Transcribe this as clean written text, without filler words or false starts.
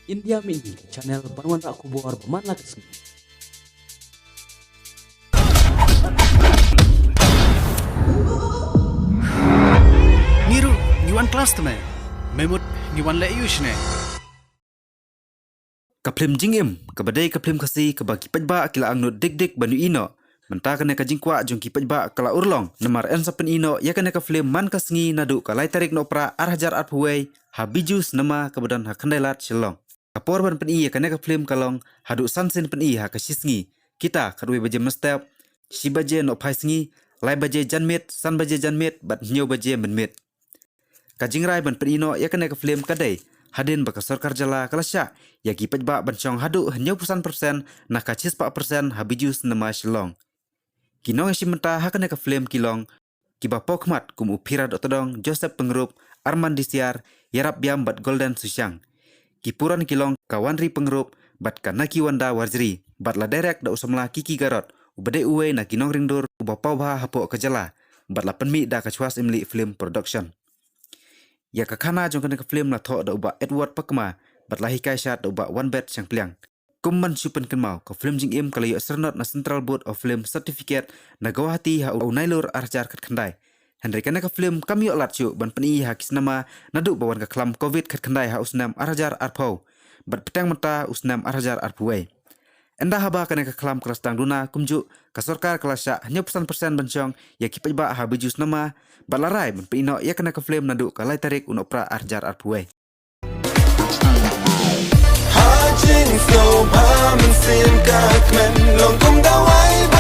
India Mini channel Banwan Rak Kubur Bermanla Kesini. Niru, ngiwan kelas tu memut ngiwan layush ne. Ka Phlim Jingim, ka badai ka Phlim Khasi, ka bagi Paidbah kila angnut dik-dik banu ino. Mentah kena ka jingkwa jung ki Paidbah kala urlong, nemar en sapen ino, ya kena ka Phlim man ka sengi nadu ka lai Tarik no pra arhajar arpuway, habijus nama ka badan ha kandailat shelong. Kapor ban pen ya kena ka Phlim kalong, hadu sansin pen ha ka sisngi. Kita kadui baje mestep, si baje no pai sengi, lai baje janmit, san baje janmit, bat nyo baje menmit. Ka jingrai ban pen ino, ya kena ka Phlim kadai, hadin baka sarkar jala kalasya, ya ki Paidbah bancong hadu hanya % nak ka 4% habijus nama shelong. Kinong si mentah hakane ka Phlim kilong, kiba pokmat kum upira dotodong Joseph Pengrup, Arman Disiar, Yarap Biam bat Golden Susyang. Kipuran kilong kawanri Pengrup, bat kanaki wanda warjri, bat la derek da usamla kiki garot, ubade uwe na kinong ringdur, uba paubha hapok kejala, bat la penmi da kacuas imli Phlim Production. Ya kakana jong kena ka Phlim la thok da uba Edward Pakma, bat la hikai syat da uba One Bet Syang Pliang. Kumman supen kenmau ka Phlim Jingim kalayo sernot na Central Board of Film Certificate na gawahati ha unailur arjar kat kandai. Henry kena ka Phlim kami lat chu ban peni ha kisnama nadu bawan ka klam COVID kat kandai ha usnam arjar arpau. Bat petang mata usnam arjar arpuway. Enda haba kena ka klam kelas tang duna kumju ka sarkar kelasya hanya % bencong ya ki Paidbah ha bijus nama bat larai ban peino ya kena ka Phlim nadu ka lai Tarik unopra arjar arpuway. Snow, palm and sin, cut men, long come the way.